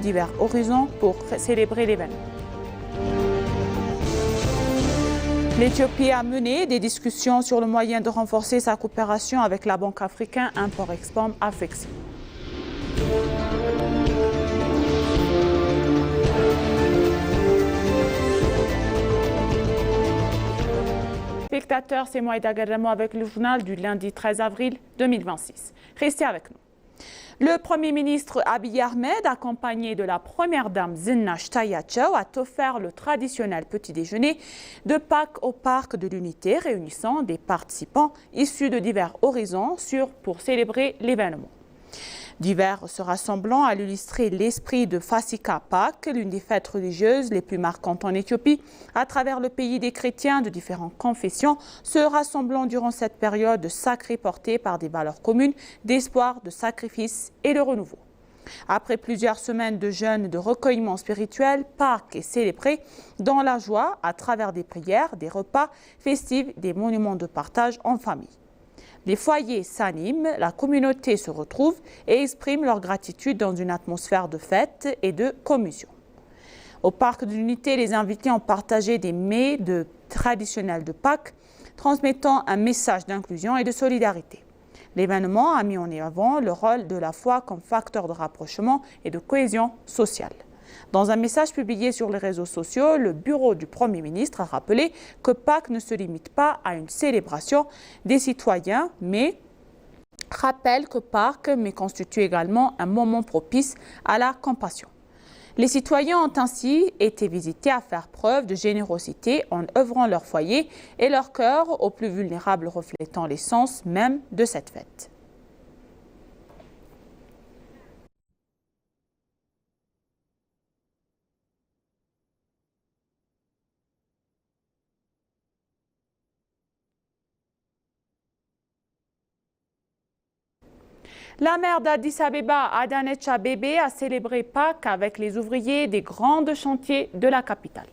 divers horizons pour célébrer l'événement. L'Éthiopie a mené des discussions sur le moyen de renforcer sa coopération avec la Banque africaine Import-Export Afrique. Spectateurs, c'est moi Ida Garamo avec le journal du lundi 13 avril 2026. Restez avec nous. Le Premier ministre Abiy Ahmed, accompagné de la Première Dame Zinnash Tayachaw, a offert le traditionnel petit déjeuner de Pâques au Parc de l'Unité, réunissant des participants issus de divers horizons pour célébrer l'événement. Divers se rassemblant à illustrer l'esprit de Fasika Pâques, l'une des fêtes religieuses les plus marquantes en Éthiopie, à travers le pays des chrétiens de différentes confessions, se rassemblant durant cette période sacrée portée par des valeurs communes, d'espoir, de sacrifice et de renouveau. Après plusieurs semaines de jeûne et de recueillement spirituel, Pâques est célébré dans la joie à travers des prières, des repas festifs, des monuments de partage en famille. Les foyers s'animent, la communauté se retrouve et exprime leur gratitude dans une atmosphère de fête et de communion. Au Parc de l'Unité, les invités ont partagé des mets traditionnels de Pâques, transmettant un message d'inclusion et de solidarité. L'événement a mis en avant le rôle de la foi comme facteur de rapprochement et de cohésion sociale. Dans un message publié sur les réseaux sociaux, le bureau du Premier ministre a rappelé que Pâques ne se limite pas à une célébration des citoyens, mais rappelle que Pâques constitue également un moment propice à la compassion. Les citoyens ont ainsi été visités à faire preuve de générosité en œuvrant leur foyer et leur cœur aux plus vulnérables, reflétant l'essence même de cette fête. La maire d'Addis Abeba, Adanecha Abebe, a célébré Pâques avec les ouvriers des grands chantiers de la capitale.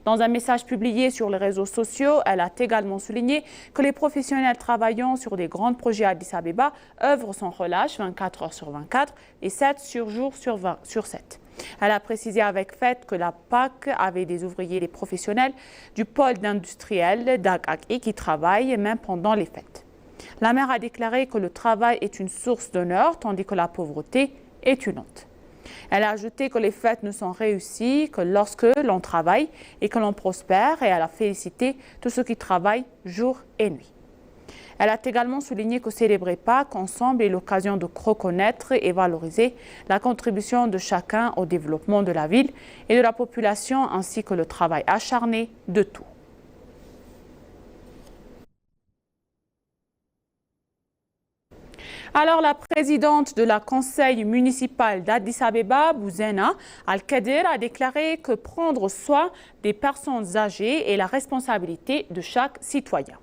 Dans un message publié sur les réseaux sociaux, elle a également souligné que les professionnels travaillant sur des grands projets à Addis Abeba œuvrent sans relâche 24 heures sur 24 et 7 jours sur 7. Elle a précisé avec fête que la PAC avait des ouvriers et des professionnels du pôle industriel d'Agaki qui travaillent même pendant les fêtes. La maire a déclaré que le travail est une source d'honneur tandis que la pauvreté est une honte. Elle a ajouté que les fêtes ne sont réussies que lorsque l'on travaille et que l'on prospère et elle a félicité tous ceux qui travaillent jour et nuit. Elle a également souligné que célébrer Pâques ensemble est l'occasion de reconnaître et valoriser la contribution de chacun au développement de la ville et de la population ainsi que le travail acharné de tous. Alors, la présidente de la conseil municipal d'Addis Abeba, Bouzena Al-Kadir, a déclaré que prendre soin des personnes âgées est la responsabilité de chaque citoyen.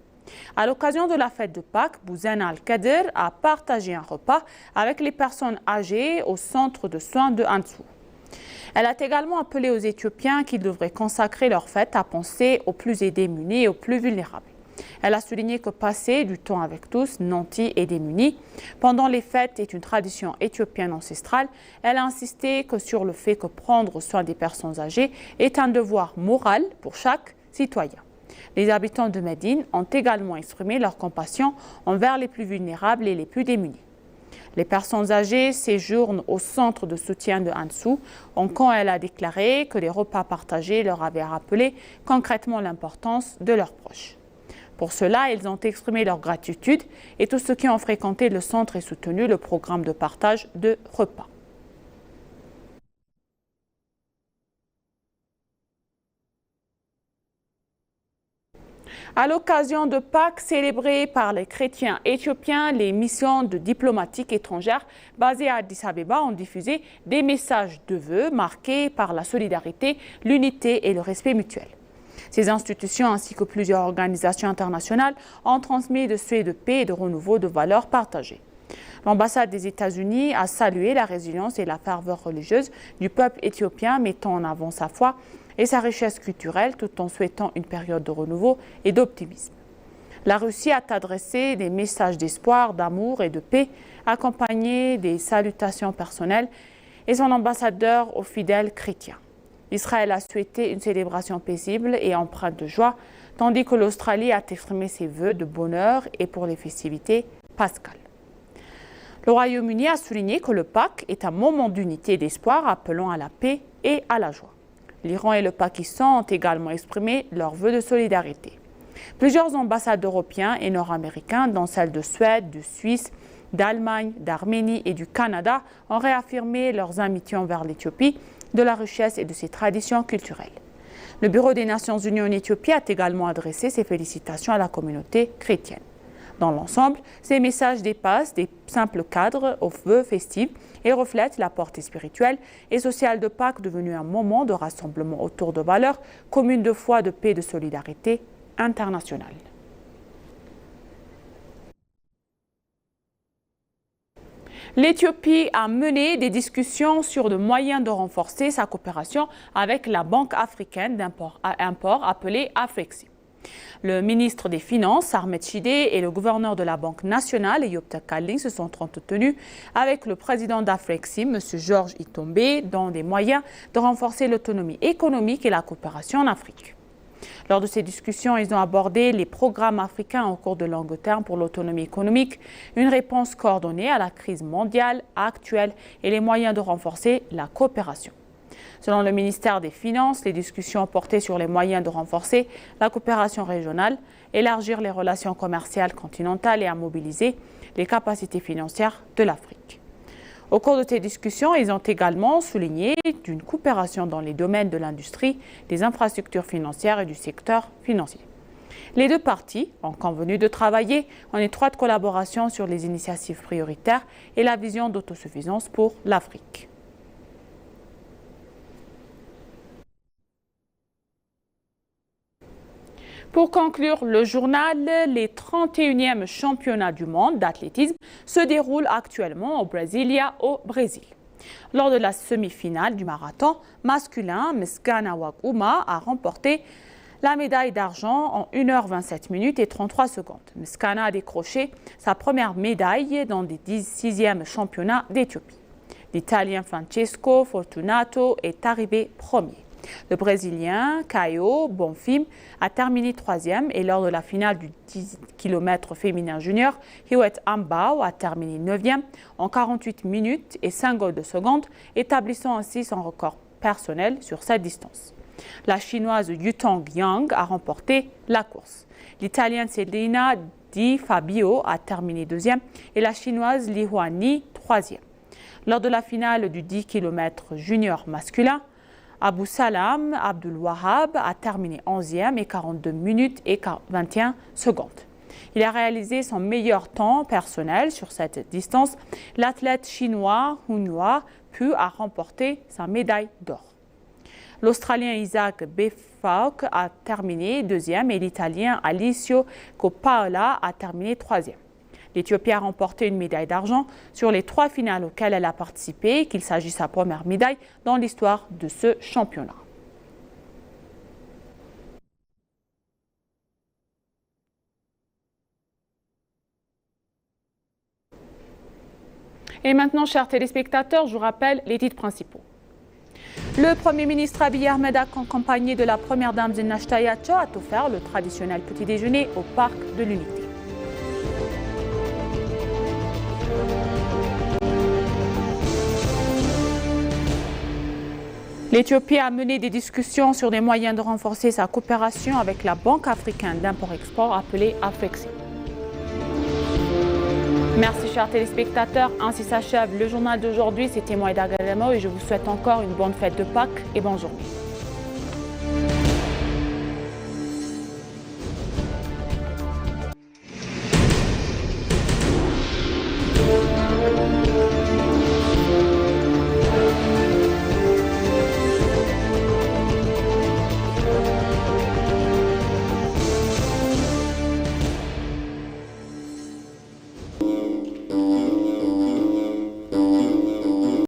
À l'occasion de la fête de Pâques, Bouzena Al-Kadir a partagé un repas avec les personnes âgées au centre de soins de Ansou. Elle a également appelé aux Éthiopiens qu'ils devraient consacrer leur fête à penser aux plus démunis et aux plus vulnérables. Elle a souligné que passer du temps avec tous, nantis et démunis, pendant les fêtes est une tradition éthiopienne ancestrale. Elle a insisté sur le fait que prendre soin des personnes âgées est un devoir moral pour chaque citoyen. Les habitants de Médine ont également exprimé leur compassion envers les plus vulnérables et les plus démunis. Les personnes âgées séjournent au centre de soutien de Ansou, quand elle a déclaré que les repas partagés leur avaient rappelé concrètement l'importance de leurs proches. Pour cela, ils ont exprimé leur gratitude et tous ceux qui ont fréquenté le centre et soutenu le programme de partage de repas. À l'occasion de Pâques célébrées par les chrétiens éthiopiens, les missions de diplomatiques étrangères basées à Addis Abeba ont diffusé des messages de vœux marqués par la solidarité, l'unité et le respect mutuel. Ces institutions ainsi que plusieurs organisations internationales ont transmis des souhaits de paix et de renouveau de valeurs partagées. L'ambassade des États-Unis a salué la résilience et la ferveur religieuse du peuple éthiopien, mettant en avant sa foi et sa richesse culturelle tout en souhaitant une période de renouveau et d'optimisme. La Russie a adressé des messages d'espoir, d'amour et de paix, accompagnés des salutations personnelles et son ambassadeur aux fidèles chrétiens. Israël a souhaité une célébration paisible et empreinte de joie, tandis que l'Australie a exprimé ses vœux de bonheur et pour les festivités pascales. Le Royaume-Uni a souligné que le Pâques est un moment d'unité et d'espoir appelant à la paix et à la joie. L'Iran et le Pakistan ont également exprimé leurs vœux de solidarité. Plusieurs ambassades européennes et nord-américaines, dont celles de Suède, de Suisse, d'Allemagne, d'Arménie et du Canada, ont réaffirmé leurs amitiés envers l'Éthiopie, de la richesse et de ses traditions culturelles. Le Bureau des Nations Unies en Éthiopie a également adressé ses félicitations à la communauté chrétienne. Dans l'ensemble, ces messages dépassent des simples cadres aux vœux festifs et reflètent la portée spirituelle et sociale de Pâques, devenue un moment de rassemblement autour de valeurs communes de foi, de paix et de solidarité internationale. L'Éthiopie a mené des discussions sur le moyen de renforcer sa coopération avec la Banque africaine d'import appelée Afrexim. Le ministre des Finances, Ahmed Shide, et le gouverneur de la Banque nationale, Eyob Takaling, se sont entretenus avec le président d'Afrexim, M. Georges Itombe, dans des moyens de renforcer l'autonomie économique et la coopération en Afrique. Lors de ces discussions, ils ont abordé les programmes africains en cours de longue terme pour l'autonomie économique, une réponse coordonnée à la crise mondiale actuelle et les moyens de renforcer la coopération. Selon le ministère des Finances, les discussions portaient sur les moyens de renforcer la coopération régionale, élargir les relations commerciales continentales et à mobiliser les capacités financières de l'Afrique. Au cours de ces discussions, ils ont également souligné une coopération dans les domaines de l'industrie, des infrastructures financières et du secteur financier. Les deux parties ont convenu de travailler en étroite collaboration sur les initiatives prioritaires et la vision d'autosuffisance pour l'Afrique. Pour conclure le journal, les 31e championnats du monde d'athlétisme se déroulent actuellement au Brasilia, au Brésil. Lors de la semi-finale du marathon masculin, Meskana Wakuma a remporté la médaille d'argent en 1h27 minutes et 33 secondes. Meskana a décroché sa première médaille dans les 6e championnats d'Éthiopie. L'Italien Francesco Fortunato est arrivé premier. Le Brésilien Caio Bonfim a terminé 3e et lors de la finale du 10 km féminin junior, Hiwet Ambao a terminé 9e en 48 minutes et 52 secondes, établissant ainsi son record personnel sur cette distance. La Chinoise Yutong Yang a remporté la course. L'Italienne Selina Di Fabio a terminé 2e et la Chinoise Li Huani 3e. Lors de la finale du 10 km junior masculin, Abou Salam Abdul Wahab a terminé 11e et 42 minutes et 21 secondes. Il a réalisé son meilleur temps personnel sur cette distance. L'athlète chinois Hunyua Pu a remporté sa médaille d'or. L'Australien Isaac Befauk a terminé 2e et l'Italien Alicio Coppola a terminé 3e. L'Éthiopie a remporté une médaille d'argent sur les 3 finales auxquelles elle a participé, qu'il s'agit de sa première médaille dans l'histoire de ce championnat. Et maintenant, chers téléspectateurs, je vous rappelle les titres principaux. Le Premier ministre Abiy Ahmed, accompagné de la Première Dame Zinnash Tayacho, a offert le traditionnel petit déjeuner au Parc de l'Unité. L'Éthiopie a mené des discussions sur des moyens de renforcer sa coopération avec la Banque africaine d'import-export appelée Afrexim. Merci chers téléspectateurs, ainsi s'achève le journal d'aujourd'hui. C'était moi Ida Galemo et je vous souhaite encore une bonne fête de Pâques et bonne journée.